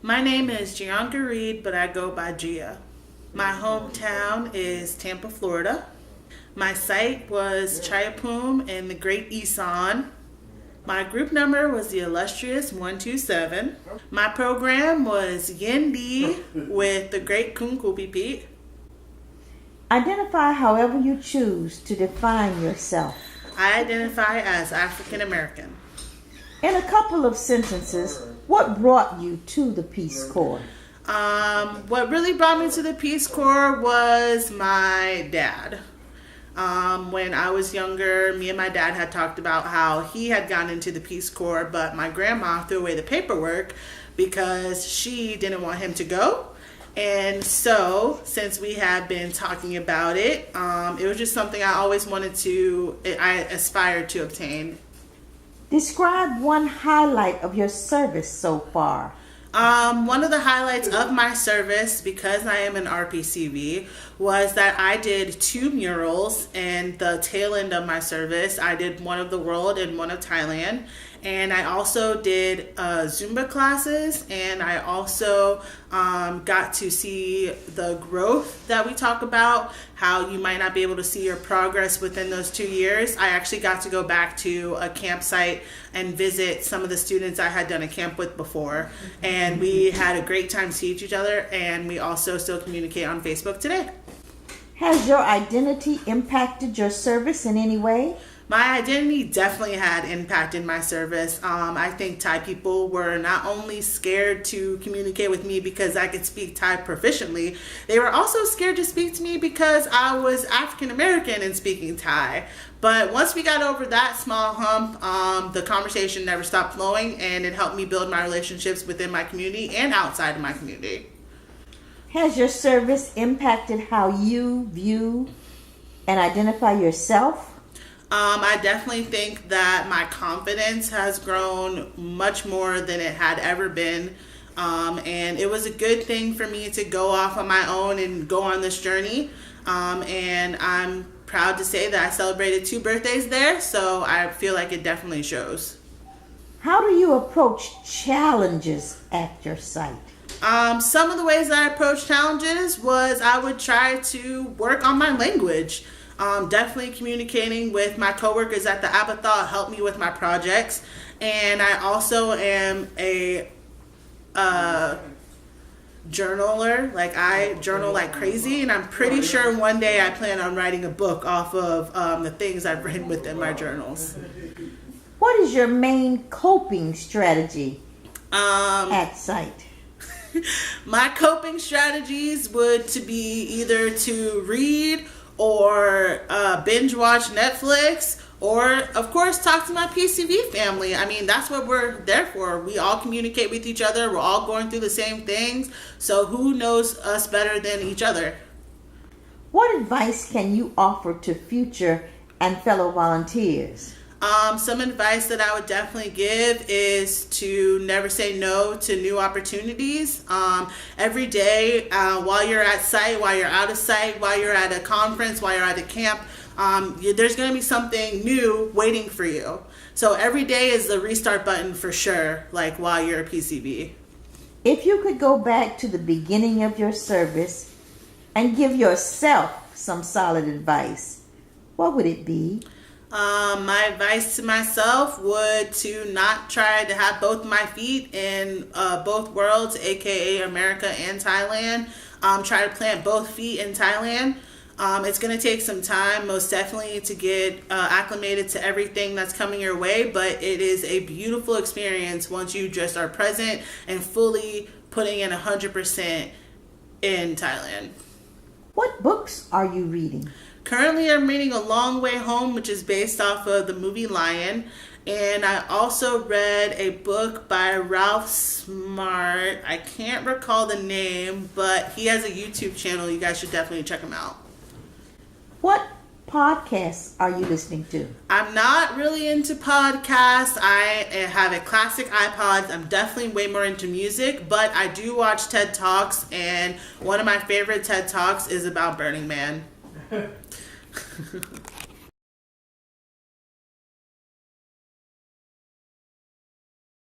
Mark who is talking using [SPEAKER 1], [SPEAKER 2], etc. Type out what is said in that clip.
[SPEAKER 1] My name is Gianca Reed, but I go by Jia. My hometown is Tampa, Florida. My site was Chayapum in the Great Eson. My group number was the illustrious 127. My program was Yendi with the Great Kunkupipi.
[SPEAKER 2] Identify however you choose to define yourself.
[SPEAKER 1] I identify as African American.
[SPEAKER 2] In a couple of sentences, what brought you to the Peace Corps?
[SPEAKER 1] What really brought me to the Peace Corps was my dad. When I was younger, me and my dad had talked about how he had gotten into the Peace Corps, but my grandma threw away the paperwork because she didn't want him to go. And so, since we had been talking about it, it was just something I always I aspired to obtain.
[SPEAKER 2] Describe one highlight of your service so far.
[SPEAKER 1] One of the highlights of my service, because I am an RPCV, was that I did 2 murals in the tail end of my service. I did one of the world and one of Thailand. And I also did Zumba classes, and I also got to see the growth that we talk about, how you might not be able to see your progress within those 2 years. I actually got to go back to a campsite and visit some of the students I had done a camp with before, and we had a great time seeing each other, and we also still communicate on Facebook today.
[SPEAKER 2] Has your identity impacted your service in any way?
[SPEAKER 1] My identity definitely had impact in my service. I think Thai people were not only scared to communicate with me because I could speak Thai proficiently, they were also scared to speak to me because I was African American and speaking Thai. But once we got over that small hump, the conversation never stopped flowing, and it helped me build my relationships within my community and outside of my community.
[SPEAKER 2] Has your service impacted how you view and identify yourself?
[SPEAKER 1] I definitely think that my confidence has grown much more than it had ever been. And it was a good thing for me to go off on my own and go on this journey. And I'm proud to say that I celebrated 2 birthdays there, so I feel like it definitely shows.
[SPEAKER 2] How do you approach challenges at your site?
[SPEAKER 1] Some of the ways that I approach challenges was I would try to work on my language. Definitely communicating with my coworkers at the Abathal helped me with my projects. And I also am a journaler. Like, I journal like crazy, and I'm pretty sure one day I plan on writing a book off of the things I've written within my journals.
[SPEAKER 2] What is your main coping strategy at site?
[SPEAKER 1] My coping strategies would to be either to read or binge watch Netflix, or of course talk to my PCV family. I mean, that's what we're there for. We all communicate with each other. We're all going through the same things. So who knows us better than each other?
[SPEAKER 2] What advice can you offer to future and fellow volunteers?
[SPEAKER 1] Some advice that I would definitely give is to never say no to new opportunities. Every day, while you're at site, while you're out of site, while you're at a conference, while you're at a camp, there's going to be something new waiting for you. So every day is the restart button for sure, like while you're a PCB.
[SPEAKER 2] If you could go back to the beginning of your service and give yourself some solid advice, what would it be?
[SPEAKER 1] My advice to myself would to not try to have both my feet in both worlds, aka America and Thailand. Try to plant both feet in Thailand. It's going to take some time, most definitely, to get acclimated to everything that's coming your way, but it is a beautiful experience once you just are present and fully putting in 100% in Thailand.
[SPEAKER 2] What books are you reading?
[SPEAKER 1] Currently, I'm reading A Long Way Home, which is based off of the movie Lion. And I also read a book by Ralph Smart. I can't recall the name, but he has a YouTube channel. You guys should definitely check him out.
[SPEAKER 2] What podcasts are you listening to?
[SPEAKER 1] I'm not really into podcasts. I have a classic iPod. I'm definitely way more into music, but I do watch TED Talks, and one of my favorite TED Talks is about Burning Man.